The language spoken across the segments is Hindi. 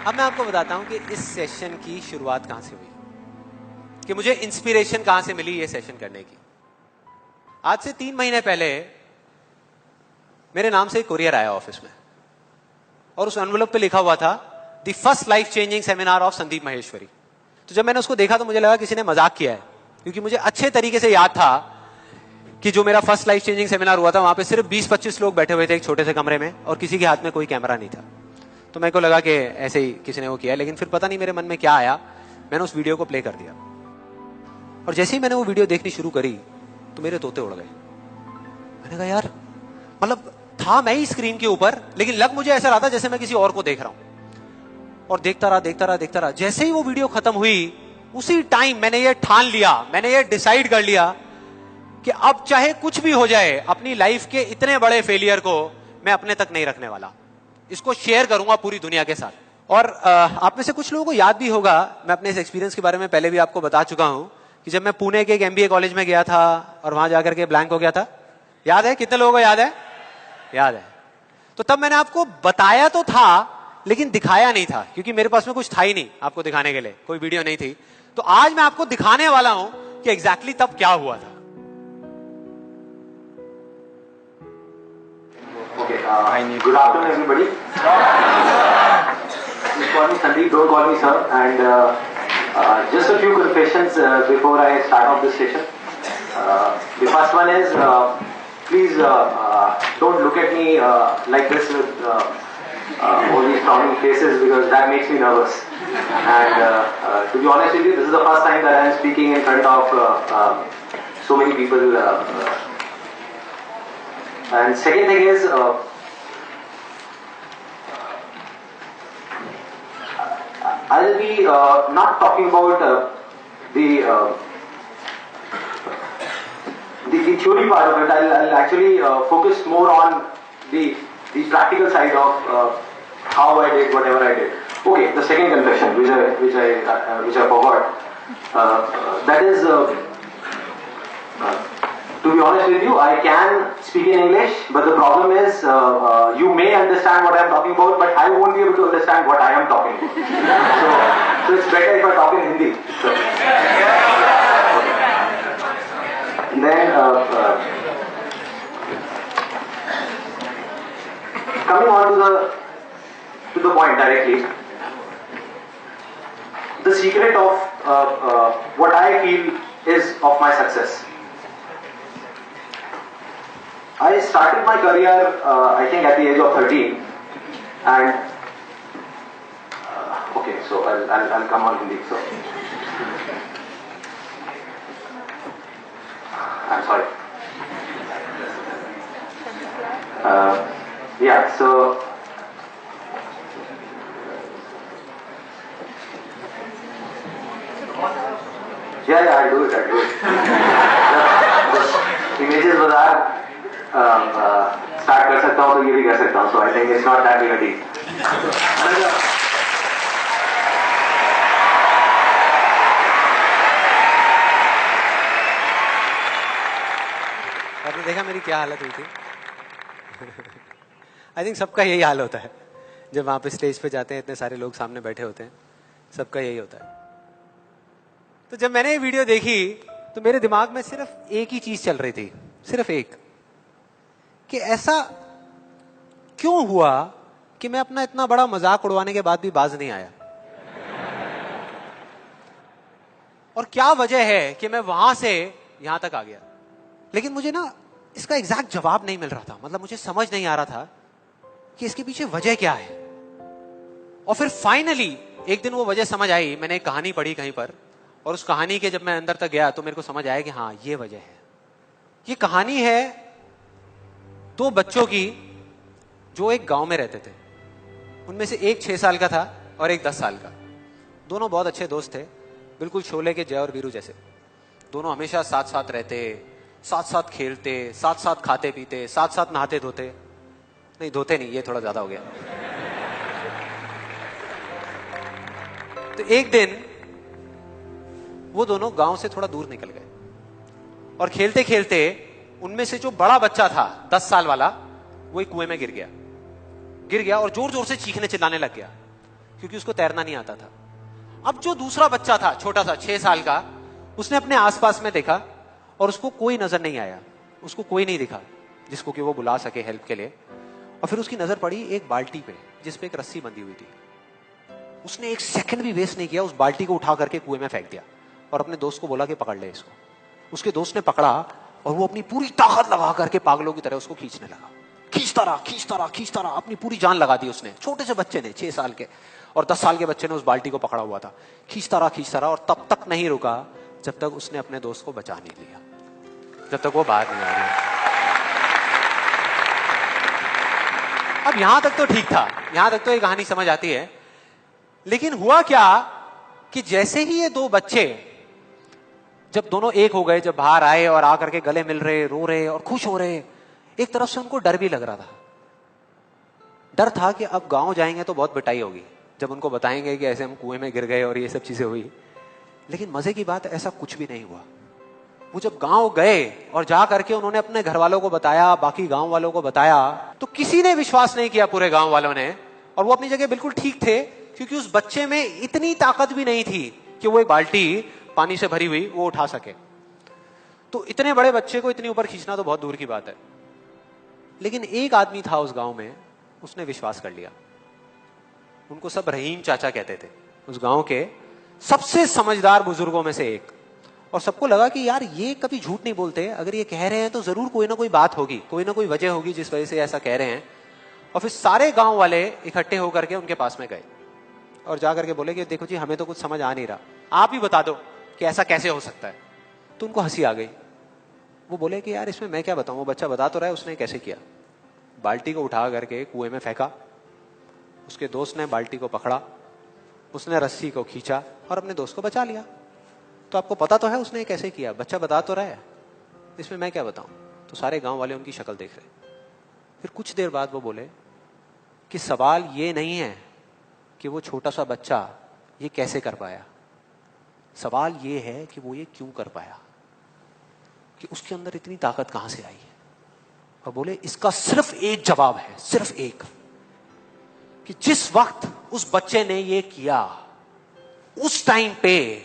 अब मैं आपको बताता हूं कि इस सेशन की शुरुआत कहां से हुई, कि मुझे इंस्पिरेशन कहां से मिली ये सेशन करने की। आज से 3 महीने पहले मेरे नाम से एक कुरियर आया ऑफिस में और उस एनवेलप पे लिखा हुआ था the first life changing seminar of Sandeep Maheshwari. तो जब मैंने उसको देखा तो मुझे लगा किसी ने मजाक किया है, क्योंकि मुझे अच्छे तरीके से याद था कि जो मेरा फर्स्ट लाइफ चेंजिंग सेमिनार हुआ था वहां पे सिर्फ 20-25 लोग बैठे हुए थे एक छोटे से कमरे में और किसी के हाथ में कोई कैमरा नहीं था। तो मेरे को लगा कि ऐसे ही किसी ने वो किया, लेकिन फिर पता नहीं मेरे मन में क्या आया, मैंने उस वीडियो को प्ले कर दिया और जैसे ही मैंने वो वीडियो देखनी शुरू करी तो मेरे तोते उड़ गए। मैंने कहा यार, मतलब था मैं ही स्क्रीन के ऊपर, लेकिन लग मुझे ऐसा रहा था जैसे मैं किसी और को देख रहा हूं। और देखता रहा। जैसे ही वो वीडियो खत्म हुई उसी टाइम मैंने ये ठान लिया, मैंने ये डिसाइड कर लिया कि अब चाहे कुछ भी हो जाए, अपनी लाइफ के इतने बड़े फेलियर को मैं अपने तक नहीं रखने वाला, इसको शेयर करूंगा पूरी दुनिया के साथ। और आप में से कुछ लोगों को याद भी होगा, मैं अपने इस एक्सपीरियंस के बारे में पहले भी आपको बता चुका हूं कि जब मैं पुणे के एक MBA कॉलेज में गया था और वहां जाकर के ब्लैंक हो गया था। याद है? कितने लोगों को याद है? याद है। तो तब मैंने आपको बताया तो था लेकिन दिखाया नहीं था, क्योंकि मेरे पास में कुछ था ही नहीं आपको दिखाने के लिए, कोई वीडियो नहीं थी। तो आज मैं आपको दिखाने वाला हूं कि एग्जैक्टली तब क्या हुआ था। Good afternoon, everybody. Just call me Sandeep, don't call me sir. And just a few confessions before I start off this session. The first one is, please don't look at me like this with all these frowning faces, because that makes me nervous. And to be honest with you, this is the first time that I am speaking in front of so many people. And second thing is, I'll be not talking about the theory part of it. I'll actually focus more on the practical side of how I did whatever I did. Okay, the second confession, which I forgot, that is. To be honest with you, I can speak in English, but the problem is you may understand what I am talking about, but I won't be able to understand what I am talking about. So it's better if I talk in Hindi. So. Then coming on to the point directly, the secret of what I feel is of my success. I started my career, I think, at the age of 13, and okay, so I'll come on Hindi. So I'm sorry. Yeah. So yeah, I'll do it. Images bazaar. Start कर सकता हूं तो ये भी कर सकता हूं, so I think it's not that big a deal. आपने देखा मेरी क्या हालत हुई थी? आई थिंक सबका यही हाल होता है जब वहां पे स्टेज पे जाते हैं, इतने सारे लोग सामने बैठे होते हैं, सबका यही होता है। तो जब मैंने ये वीडियो देखी तो मेरे दिमाग में सिर्फ एक ही चीज चल रही थी, सिर्फ एक, कि ऐसा क्यों हुआ कि मैं अपना इतना बड़ा मजाक उड़वाने के बाद भी बाज नहीं आया, और क्या वजह है कि मैं वहां से यहां तक आ गया। लेकिन मुझे ना इसका एग्जैक्ट जवाब नहीं मिल रहा था, मतलब मुझे समझ नहीं आ रहा था कि इसके पीछे वजह क्या है। और फिर फाइनली एक दिन वो वजह समझ आई। मैंने एक कहानी पढ़ी कहीं पर, और उस कहानी के जब मैं अंदर तक गया तो मेरे को समझ आया कि हाँ, ये वजह है। ये कहानी है 2 बच्चों की जो एक गांव में रहते थे। उनमें से एक 6 साल का था और एक 10 साल का। दोनों बहुत अच्छे दोस्त थे, बिल्कुल शोले के जय और वीरू जैसे। दोनों हमेशा साथ साथ रहते, साथ साथ खेलते, साथ साथ खाते पीते, साथ साथ नहाते धोते। नहीं, धोते नहीं, ये थोड़ा ज्यादा हो गया। तो एक दिन वो दोनों गांव से थोड़ा दूर निकल गए और खेलते खेलते उनमें से जो बड़ा बच्चा था 10 साल वाला, वो एक कुएं में गिर गया और जोर जोर से चीखने चिल्लाने लग गया। क्योंकि उसको तैरना नहीं आता था। अब जो दूसरा बच्चा था छोटा सा 6 साल का, उसने अपने आसपास में देखा और उसको कोई नजर नहीं आया, उसको कोई नहीं दिखा जिसको कि वो बुला सके हेल्प के लिए। और फिर उसकी नजर पड़ी एक बाल्टी पे जिसपे एक रस्सी बंधी हुई थी। उसने एक सेकंड भी वेस्ट नहीं किया, उस बाल्टी को उठा करके कुएं में फेंक दिया और अपने दोस्त को बोला कि पकड़ ले इसको। उसके दोस्त ने पकड़ा और वो अपनी पूरी ताकत लगा करके पागलों की तरह उसको खींचने लगा। खींचता रहा, अपनी पूरी जान लगा दी उसने। छोटे से बच्चे ने, 6 साल के और 10 साल के बच्चे ने उस बाल्टी को पकड़ा हुआ था। खींचता रहा और तब तक नहीं रुका जब तक उसने अपने दोस्त को बचा नहीं लिया, जब तक वो बाहर नहीं आ गया। अब यहां तक तो ठीक था, यहां तक तो ये कहानी समझ आती है। लेकिन हुआ क्या कि जैसे ही ये 2 बच्चे जब दोनों एक हो गए, जब बाहर आए और आकर के गले मिल रहे, रो रहे और खुश हो रहे, एक तरफ से उनको डर भी लग रहा था। डर था कि अब गांव जाएंगे तो बहुत पिटाई होगी जब उनको बताएंगे कि ऐसे हम कुएं में गिर गए और ये सब चीजें हुई। लेकिन मजे की बात, ऐसा कुछ भी नहीं हुआ। वो जब गांव गए और जा करके उन्होंने अपने घर वालों को बताया, बाकी गांव वालों को बताया, तो किसी ने विश्वास नहीं किया, पूरे गांव वालों ने। और वो अपनी जगह बिल्कुल ठीक थे, क्योंकि उस बच्चे में इतनी ताकत भी नहीं थी कि वो एक बाल्टी पानी से भरी हुई वो उठा सके। तो इतने बड़े बच्चे को इतनी ऊपर खींचना तो बहुत दूर की बात है। लेकिन एक आदमी था उस गांव में, उसने विश्वास कर लिया। उनको सब रहीम चाचा कहते थे, उस गांव के सबसे समझदार बुजुर्गों में से एक। और सबको लगा कि यार ये कभी झूठ नहीं बोलते, अगर ये कह रहे हैं तो जरूर कोई ना कोई बात होगी, कोई ना कोई वजह होगी जिस वजह से ऐसा कह रहे हैं। और फिर सारे गांव वाले इकट्ठे होकर के उनके पास में गए और जाकर के बोले कि देखो जी, हमें तो कुछ समझ आ नहीं रहा, आप ही बता दो कि ऐसा कैसे हो सकता है। तो उनको हंसी आ गई। वो बोले कि यार इसमें मैं क्या बताऊं, वो बच्चा बता तो रहा है उसने कैसे किया। बाल्टी को उठा करके कुएं में फेंका, उसके दोस्त ने बाल्टी को पकड़ा, उसने रस्सी को खींचा और अपने दोस्त को बचा लिया। तो आपको पता तो है उसने कैसे किया, बच्चा बता तो रहा है, इसमें मैं क्या बताऊं। तो सारे गांव वाले उनकी शक्ल देख रहे। फिर कुछ देर बाद वो बोले कि सवाल ये नहीं है कि वो छोटा सा बच्चा ये कैसे कर पाया, सवाल ये है कि वो ये क्यों कर पाया, कि उसके अंदर इतनी ताकत कहां से आई है। और बोले इसका सिर्फ एक जवाब है, सिर्फ एक, कि जिस वक्त उस बच्चे ने ये किया, उस टाइम पे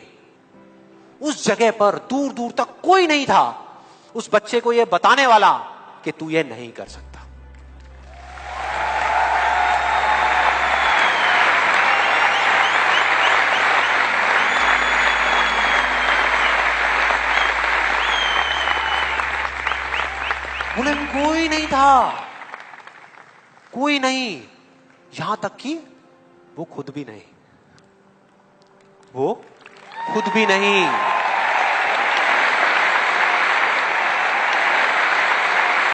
उस जगह पर दूर दूर तक कोई नहीं था उस बच्चे को ये बताने वाला कि तू ये नहीं कर सकता। बोले कोई नहीं था, कोई नहीं, यहां तक कि वो खुद भी नहीं, वो खुद भी नहीं।